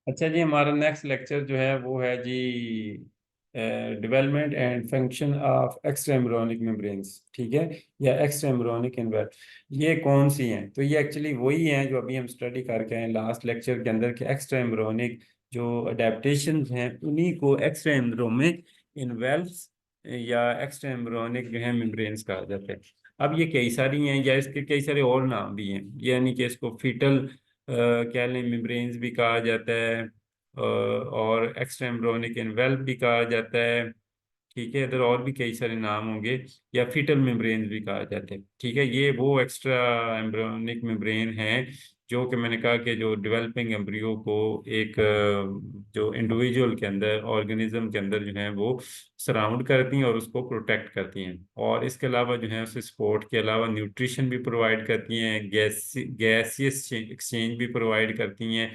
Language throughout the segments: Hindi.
अच्छा जी, हमारा नेक्स्ट लेक्चर जो है वो है जी development and function of extra embryonic membranes. ठीक है, या एक्स्ट्रा एम्ब्रियोनिक इन्वर्ट, ये कौन सी हैं? तो ये एक्चुअली वही हैं जो अभी हम स्टडी करके आए लास्ट लेक्चर के अंदर के एक्स्ट्रा एम्ब्रियोनिक जो अडेप्टेशन हैं, उन्हीं को एक्स्ट्रा एम्ब्रियोनिक इन्वेल्व्स या एक्स्ट्रा एम्ब्रियोनिक जो है मेम्ब्रेन्स कहा जाता है। अब ये कई सारी हैं या इसके कई सारे और नाम भी हैं, यानी कि इसको फीटल कैल्शियम मेम्ब्रेन्स भी कहा जाता है और एक्स्ट्रा एम्ब्रियोनिक इन्वेल्व भी कहा जाता है। ठीक है, इधर और भी कई सारे नाम होंगे, या फीटल मेम्ब्रेन भी कहा जाता है। ठीक है, ये वो एक्स्ट्रा एम्ब्रियोनिक मेम्ब्रेन है जो कि मैंने कहा कि जो डेवलपिंग एम्ब्रियो को एक जो इंडिविजुअल के अंदर, ऑर्गेनिज्म के अंदर जो है वो सराउंड करती हैं और उसको प्रोटेक्ट करती हैं। और इसके अलावा जो है उसे सपोर्ट के अलावा न्यूट्रिशन भी प्रोवाइड करती हैं, गैसियस एक्सचेंज भी प्रोवाइड करती हैं,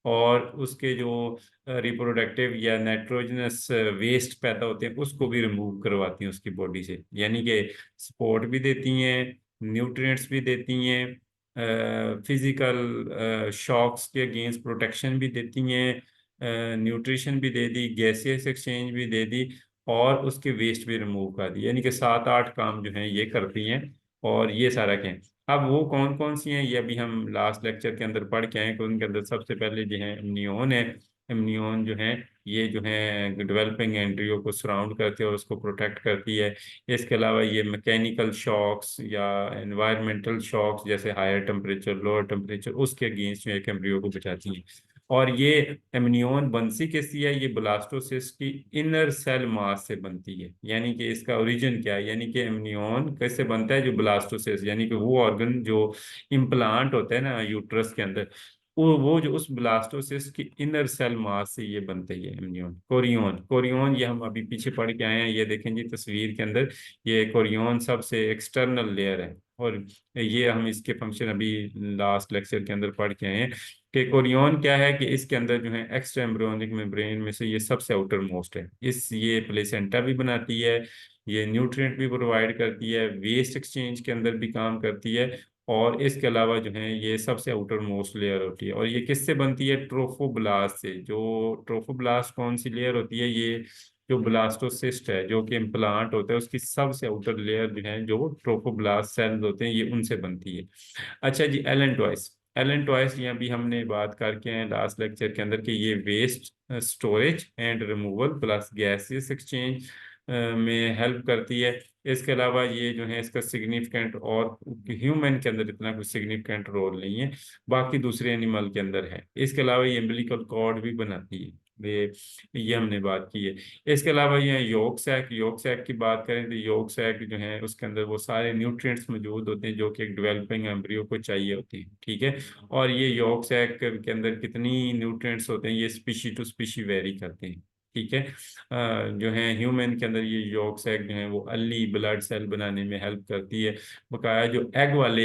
और उसके जो रिप्रोडक्टिव या नाइट्रोजनस वेस्ट पैदा होते हैं उसको भी रिमूव करवाती हैं उसकी बॉडी से। यानी कि सपोर्ट भी देती हैं, न्यूट्रिएंट्स भी देती हैं, फिजिकल शॉक्स के अगेंस्ट प्रोटेक्शन भी देती हैं, न्यूट्रिशन भी दे दी, गैसियस एक्सचेंज भी दे दी, और उसके वेस्ट भी रिमूव कर दी। यानी कि 7-8 काम जो हैं ये करती हैं। और ये सारा क्या है, अब वो कौन कौन सी हैं ये अभी हम लास्ट लेक्चर के अंदर पढ़ के आए कि उनके अंदर सबसे पहले जो है इम्नियोन है। इम्नियोन जो है ये जो है डेवलपिंग एंड्रियो को सराउंड करती है और उसको प्रोटेक्ट करती है। इसके अलावा ये मैकेनिकल शॉक्स या एनवायरमेंटल शॉक्स जैसे हायर टेम्परेचर, लोअर टेम्परेचर, उसके अगेंस्ट जो है एम्ब्रियो को बचाती हैं। और ये एमनियोन बनती कैसी है? ये ब्लास्टोसिस्ट की इनर सेल मास से बनती है। यानी कि इसका ओरिजिन क्या है, यानी कि एमनियोन कैसे बनता है? जो ब्लास्टोसिस्ट यानी कि वो ऑर्गन जो इम्प्लांट होता है ना यूट्रस के अंदर, वो जो उस ब्लास्टोसिस्ट की इनर सेल मास से ये बनते ही है एमनियोन। कोरियोन, कोरियोन ये हम अभी पीछे पढ़ के आए हैं, ये देखें जी तस्वीर के अंदर, ये कोरियोन सबसे एक्सटर्नल लेयर है। और ये हम इसके फंक्शन अभी लास्ट लेक्चर के अंदर पढ़ के आए हैं कि कोरियोन क्या है, कि इसके अंदर जो है एक्स्ट्रा एम्ब्रियोनिक मेम्ब्रेन में से ये सबसे आउटर मोस्ट है। ये प्लेसेंटा भी बनाती है, ये न्यूट्रिएंट भी प्रोवाइड करती है, वेस्ट एक्सचेंज के अंदर भी काम करती है, और इसके अलावा जो है ये सबसे आउटर मोस्ट लेयर होती है। और ये किससे बनती है? ट्रोफोब्लास्ट से। जो ट्रोफोब्लास्ट कौन सी लेयर होती है? ये जो ब्लास्टोसिस्ट है जो कि इम्प्लांट होता है उसकी सबसे आउटर लेयर जो है, जो ट्रोफोब्लास्ट सेल्स होते हैं, ये उनसे बनती है। अच्छा जी, एलेंटॉइस। एलेंटॉइस ये अभी हमने बात करके हैं लास्ट लेक्चर के अंदर कि ये waste storage and removal plus gaseous exchange में हेल्प करती है। इसके अलावा ये जो है इसका सिग्निफिकेंट, और ह्यूमन के अंदर इतना कुछ सिग्निफिकेंट रोल नहीं है, बाकी दूसरे एनिमल के अंदर है। इसके अलावा ये अम्बिलिकल कॉर्ड भी बनाती है। ये हमने बात की है। इसके अलावा ये योग सैक, योग सैक की बात करें तो योग सैक जो है उसके अंदर वो सारे न्यूट्रिएंट्स मौजूद होते हैं जो कि एक डेवलपिंग एम्ब्रियो को चाहिए होती है। ठीक है, और ये योग सैक के अंदर कितनी न्यूट्रिएंट्स होते हैं ये स्पीशी टू स्पीशी वेरी करते हैं। ठीक है, जो है ह्यूमन के अंदर ये योग सैक जो है वो अर्ली ब्लड सेल बनाने में हेल्प करती है। बकाया जो एग वाले,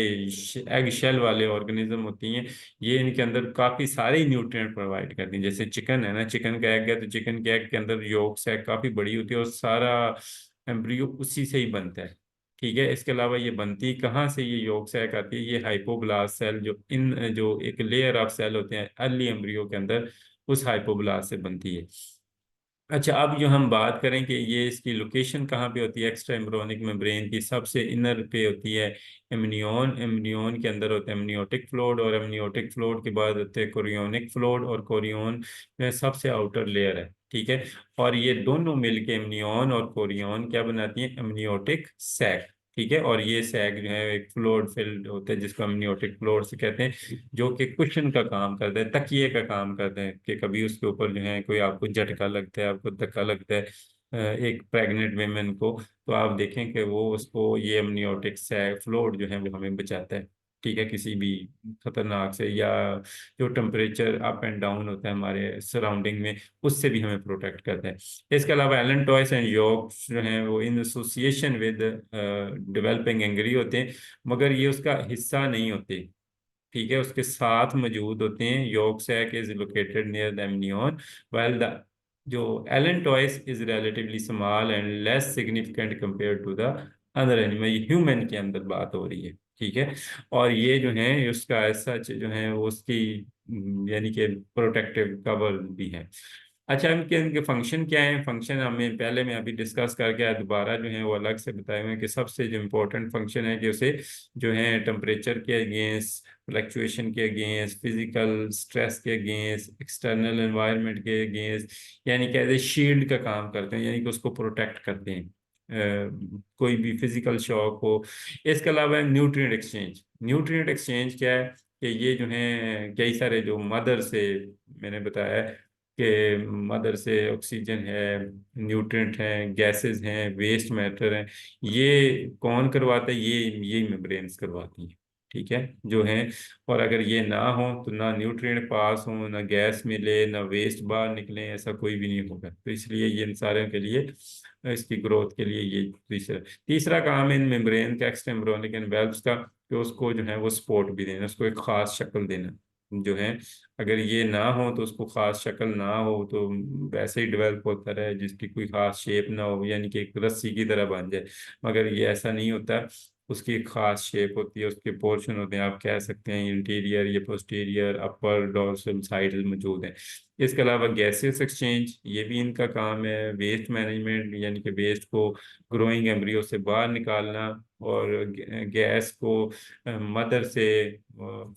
एग शेल वाले ऑर्गेनिज्म होती हैं, ये इनके अंदर काफी सारे न्यूट्रिएंट प्रोवाइड करती हैं। जैसे चिकन है ना, चिकन का एग है तो चिकन के एग के अंदर योग सैक काफी बड़ी होती है और सारा एम्ब्रियो उसी से ही बनता है। ठीक है, इसके अलावा ये बनती कहाँ से? ये योग सैक आती है ये हाइपोब्लास्ट सेल, जो एक लेयर ऑफ सेल होते हैं अर्ली एम्ब्रियो के अंदर, उस हाइपोब्लास्ट से बनती है। अच्छा, अब जो हम बात करें कि ये इसकी लोकेशन कहाँ पे होती है, एक्स्ट्रा एम्ब्रियोनिक मेम्ब्रेन की सबसे इनर पे होती है एमनियोन। एमनियोन के अंदर होता है एमनियोटिक फ्लूइड, और एमनियोटिक फ्लूइड के बाद होते हैं कोरियोनिक फ्लूइड, और कोरियोन में सबसे आउटर लेयर है। ठीक है, और ये दोनों मिलके एमनियोन और कोरियोन क्या बनाती हैं? Amniotic sac. ठीक है, और ये सैक जो है एक फ्लूइड फिल्ड होता है जिसको एमनियोटिक फ्लूइड से कहते हैं, जो कि कुशन का काम करता है, तकिए का काम करते हैं, कि कभी उसके ऊपर जो है कोई आपको झटका लगता है, आपको धक्का लगता है एक प्रेग्नेंट वेमेन को, तो आप देखें कि वो उसको ये एमनियोटिक फ्लूइड जो है वो हमें बचाता है। ठीक है, किसी भी खतरनाक से, या जो टेम्परेचर अप एंड डाउन होता है हमारे सराउंडिंग में, उससे भी हमें प्रोटेक्ट करता है। इसके अलावा एलेंटॉइस एंड योक्स जो हैं वो in association with developing angry होते हैं, मगर ये उसका हिस्सा नहीं होते। ठीक है, उसके साथ मौजूद होते हैं। Yolk sac is located near the amnion, while the जो allantois is relatively small and less significant compare to the other animal. Human के अंदर बात हो रही है। ठीक है, और ये जो है उसका ऐसा जो है वो उसकी यानी कि प्रोटेक्टिव कवर भी है। अच्छा, इनके इनके फंक्शन क्या है? फंक्शन हमें पहले मैं अभी डिस्कस करके आया, दोबारा जो है वो अलग से बताए हुए हैं कि सबसे जो इम्पोर्टेंट फंक्शन है कि उसे जो है टेम्परेचर के अगेंस्ट, फ्लक्चुएशन के अगेंस्ट, फिजिकल स्ट्रेस के अगेंस्ट, एक्सटर्नल एनवायरनमेंट के अगेंस्ट, यानी कि एज ए शील्ड का काम करते हैं, यानी कि उसको प्रोटेक्ट करते हैं कोई भी फिजिकल शॉक हो। इसके अलावा न्यूट्रिएंट एक्सचेंज। न्यूट्रिएंट एक्सचेंज क्या है कि ये जो है कई सारे जो मदर से, मैंने बताया कि मदर से ऑक्सीजन है, न्यूट्रिएंट हैं, गैसेस हैं, वेस्ट मैटर हैं, ये कौन करवाता है? ये मेम्ब्रेन्स करवाती हैं, ठीक है, जो है। और अगर ये ना हो तो ना न्यूट्रिएंट पास हो, ना गैस मिले, ना वेस्ट बाहर निकले, ऐसा कोई भी नहीं होगा। तो इसलिए ये इन सारे के लिए, इसकी ग्रोथ के लिए ये तीसरा तीसरा काम है इन मेम्ब्रेन का, एक्स्ट्रा एम्ब्रियोनिक एनवेल्प्स का, कि उसको जो है वो सपोर्ट भी देना, उसको एक खास शक्ल देना जो है। अगर ये ना हो तो उसको खास शक्ल ना हो तो वैसे ही डेवलप होता रहे, जिसकी कोई खास शेप ना हो, यानी कि एक रस्सी की तरह बन जाए। मगर ये ऐसा नहीं होता, उसकी एक खास शेप होती है, उसके पोर्शन होते हैं, आप कह सकते हैं इंटीरियर, ये पोस्टीरियर, अपर, डोर्सल, साइडल मौजूद हैं। इसके अलावा गैसेस एक्सचेंज, ये भी इनका काम है। वेस्ट मैनेजमेंट, यानी कि वेस्ट को ग्रोइंग एम्ब्रियो से बाहर निकालना, और गैस को मदर से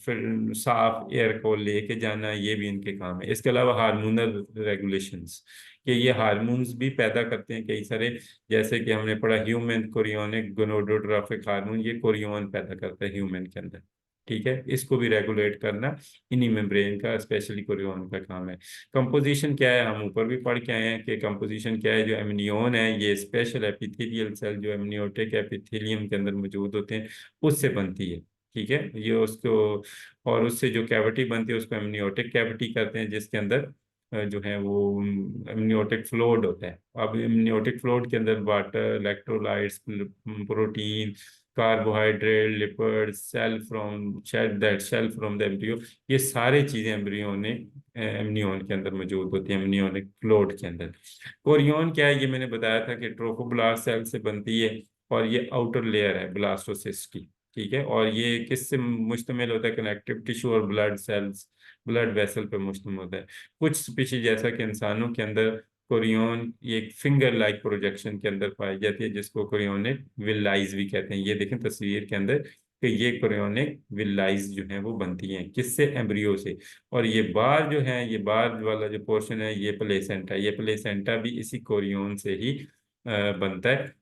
फिर साफ एयर को लेके जाना, ये भी इनके काम है। इसके अलावा हार्मोनल रेगुलेशंस, कि ये हार्मोन्स भी पैदा करते हैं कई सारे, जैसे कि हमने पढ़ा ह्यूमन कोरियोनिक गोनोडोट्रोपिक हार्मोन, ये कोरियोन पैदा करता है ह्यूमन के अंदर, ठीक है। इसको भी रेगुलेट करना इन्हीं मेम्ब्रेन का, स्पेशली कोरियोन का काम है। कंपोजिशन क्या है? हम ऊपर भी पढ़ के आए हैं कि कंपोजिशन क्या है। जो एमनियोन है, ये स्पेशल एपिथेलियल सेल जो एमनियोटिक एपिथेलियम के अंदर मौजूद होते हैं, उससे बनती है, ठीक है। ये उसको, और उससे जो कैविटी बनती है उसको एमनियोटिक कैविटी कहते हैं, जिसके अंदर जो है वो एमनियोटिक फ्लूइड होता है। अब एमनियोटिक फ्लूइड के अंदर water, electrolytes, protein, carbohydrate, lipid, cell from cell from the embryo, ये सारी चीजें एम्ब्रियो ने एमनियोन के अंदर मौजूद होती है, एमनियोनिक फ्लूइड के अंदर। कोरियोन क्या है? ये मैंने बताया था कि ट्रोफोब्लास्ट सेल से बनती है, और ये आउटर लेयर है ब्लास्टोसिस्ट की, ठीक है। और ये किससे मुश्तमिल होता है? कनेक्टिव टिश्यू और ब्लड सेल्स, ब्लड वेसल पे मुश्तमिल होता है। कुछ स्पीशीज जैसा कि इंसानों के अंदर कोरियोन ये एक फिंगर लाइक प्रोजेक्शन के अंदर पाई जाती है, जिसको कोरियोनिक विलाइज भी कहते हैं। ये देखें तस्वीर के अंदर कि ये कोरियोनिक विलाइज जो है वो बनती हैं किससे? एम्ब्रियो से। और ये बार जो है, ये बार वाला जो पोर्शन है, ये प्लेसेंटा, ये प्लेसेंटा भी इसी कोरियोन से ही बनता है,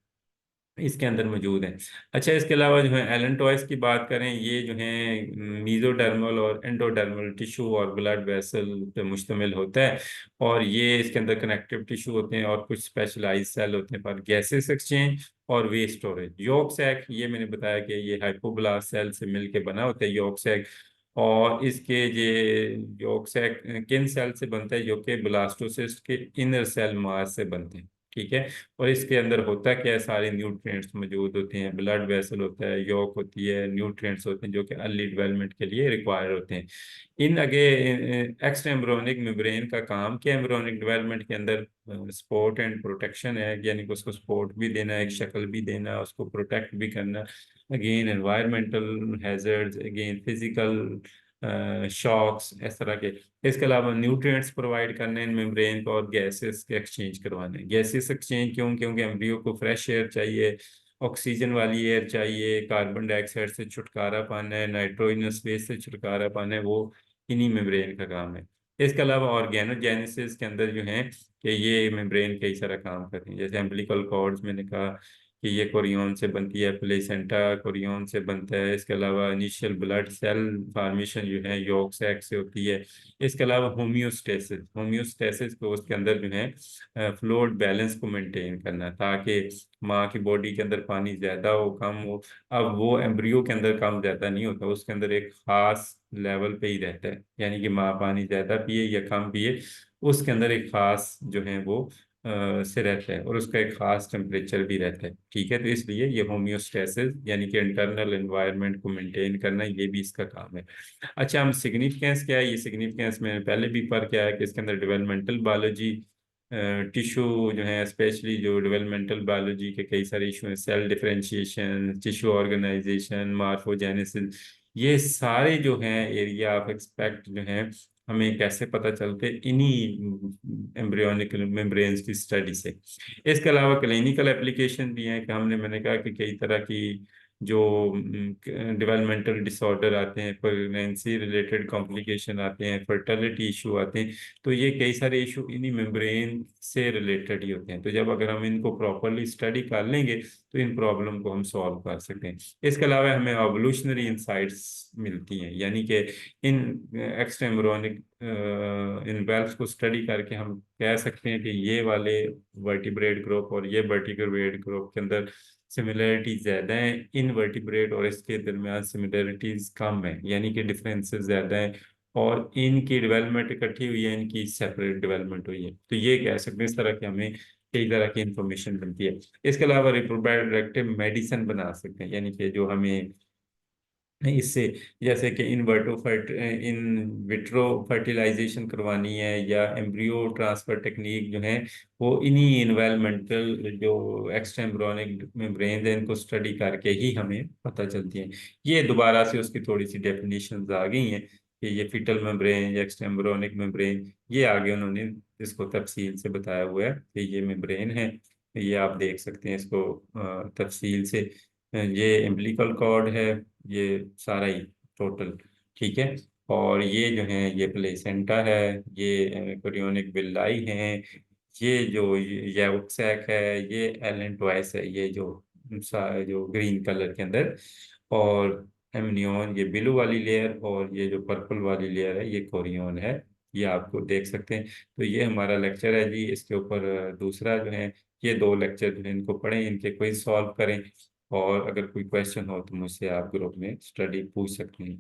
इसके अंदर मौजूद है। अच्छा, इसके अलावा जो है एलेंटॉइस की बात करें, ये जो है मीजोडर्मल और एंडोडर्मल टिश्यू और ब्लड वेसल पे मुश्तमिल होता है। और ये इसके अंदर कनेक्टिव टिश्यू होते हैं, और कुछ स्पेशलाइज सेल होते हैं फॉर गैसेस एक्सचेंज और वेस्ट स्टोरेज। योक सैक, ये मैंने बताया कि ये हाइपोब्लास्ट सेल से मिलके बना होता है योक सैक। और इसके ये योक सैक किन सेल से बनता है? जो कि ब्लास्टोसिस्ट के इनर सेल मास से बनते हैं, ठीक है। और इसके अंदर होता क्या है? सारे न्यूट्रिएंट्स मौजूद होते हैं, ब्लड वेसल होता है, यॉक होती है, न्यूट्रिएंट्स होते हैं जो कि अर्ली डेवलपमेंट के लिए रिक्वायर होते हैं। इन आगे एक्स्ट्रा एम्ब्रियोनिक मेम्ब्रेन का काम क्या? एम्ब्रियोनिक डेवलपमेंट के अंदर सपोर्ट एंड प्रोटेक्शन है, यानी कि उसको सपोर्ट भी देना, एक शक्ल भी देना, उसको प्रोटेक्ट भी करना again environmental hazards, again physical shocks, इस तरह के। इसके अलावा न्यूट्रिएंट्स प्रोवाइड करने इन मेम्ब्रेन को, और गैसेस के एक्सचेंज करवाने। गैसेस एक्सचेंज क्यों? क्योंकि एम्ब्रियो को फ्रेश एयर चाहिए, ऑक्सीजन वाली एयर चाहिए, कार्बन डाइऑक्साइड से छुटकारा पाना है, नाइट्रोजनस स्पेस से छुटकारा पाना है, वो इन्हीं मेम्ब्रेन का काम है। इसके अलावा ऑर्गेनोजेनेसिस के अंदर जो है कि ये मेम्ब्रेन कई सारा काम करती है, जैसे एम्बिलिकल कॉर्ड्स मैंने कहा कि ये कोरियोन से बनती है, प्लेसेंटा कोरियोन से बनता है। इसके अलावा इनिशियल ब्लड सेल फॉर्मेशन जो है यॉर्क सैक से होती है। इसके अलावा होम्योस्टेसिस, होम्योस्टेसिस को उसके अंदर जो है फ्लूइड बैलेंस को मेंटेन करना, ताकि माँ की बॉडी के अंदर पानी ज्यादा हो कम हो। अब वो एम्ब्रियो के अंदर कम ज्यादा नहीं होता, उसके अंदर एक खास लेवल पे ही रहता है, यानी कि माँ पानी ज्यादा पिए या कम पिए, उसके अंदर एक खास जो है वो से रहता है, और उसका एक खास टेम्परेचर भी रहता है, ठीक है। तो इसलिए ये होम्योस्टेसिस यानी कि इंटरनल एनवायरनमेंट को मेंटेन करना, ये भी इसका काम है। अच्छा, हम सिग्निफिकेंस क्या है? ये सिग्निफिकेंस में पहले भी पढ़ के आया कि इसके अंदर डेवलपमेंटल बायोलॉजी, टिश्यू जो है, स्पेशली जो डेवलपमेंटल बायोलॉजी के कई सारे इशू हैं, सेल डिफरेंशिएशन, टिश्यू ऑर्गेनाइजेशन, मार्फोजेनेसिस, ये सारे जो हैं एरिया ऑफ एक्सपेक्ट जो हैं हमें कैसे पता चलते, इन्हीं एम्ब्रियोनिक मेम्ब्रेन्स की स्टडी से। इसके अलावा क्लिनिकल एप्लीकेशन भी हैं कि मैंने कहा कि कई तरह की जो डेवलपमेंटल डिसऑर्डर आते हैं, प्रेगनेंसी रिलेटेड कॉम्प्लिकेशन आते हैं, फर्टिलिटी इशू आते हैं, तो ये कई सारे इशू इन्हीं मेम्ब्रेन से रिलेटेड ही होते हैं। तो जब अगर हम इनको प्रॉपरली स्टडी कर लेंगे तो इन प्रॉब्लम को हम सॉल्व कर सकते हैं। इसके अलावा हमें एवोल्यूशनरी इंसाइट्स मिलती हैं, यानी कि इन एक्स्ट्रा एम्ब्रियोनिक इन वेल्व्स को स्टडी करके हम कह सकते हैं कि ये वाले वर्टिब्रेट ग्रुप और ये वर्टिब्रेट ग्रुप के अंदर सिमिलरिटीज ज्यादा हैं, इन वर्टिब्रेट और इसके दरमियान सिमिलरिटीज कम है, यानी कि डिफरेंसेस ज्यादा हैं, और इनकी डेवलपमेंट इकट्ठी हुई है, इनकी सेपरेट डेवलपमेंट हुई है। तो ये कह सकते हैं, इस तरह की हमें कई तरह की इंफॉर्मेशन मिलती है। इसके अलावा रिप्रोडक्टिव मेडिसिन बना सकते हैं, यानी कि जो हमें इससे, जैसे कि इन विट्रो फर्टिलाइजेशन करवानी है या एम्ब्रियो ट्रांसफर टेक्निक जो है, वो इन्हीं इन्वायरमेंटल जो एक्स्ट्रा एम्ब्रियोनिक मेम्ब्रेन है इनको स्टडी करके ही हमें पता चलती है। ये दोबारा से उसकी थोड़ी सी डेफिनेशंस आ गई हैं कि ये फीटल मेम्ब्रेन या एक्स्ट्रा एम्ब्रियोनिक मेम्ब्रेन, ये आगे उन्होंने इसको तफसील से बताया हुआ है कि ये मेम्ब्रेन है। ये आप देख सकते हैं इसको तफसील से। ये एम्बिलिकल कॉर्ड है, ये सारा ही टोटल, ठीक है। और ये जो है ये प्लेसेंटा है, ये कोरियोनिक विल्लाई है, ये जो यॉर्कसैक है, ये एलेंटोइस है, ये जो जो ग्रीन कलर के अंदर, और एमनियन ये ब्लू वाली लेयर, और ये जो पर्पल वाली लेयर है ये कोरियन है। ये आपको देख सकते हैं। तो ये हमारा लेक्चर है जी, इसके ऊपर दूसरा जो है, ये दो लेक्चर जो है इनको पढ़ें, इनके क्विज सॉल्व करें, और अगर कोई क्वेश्चन हो तो मुझसे आप ग्रुप में स्टडी पूछ सकते हैं।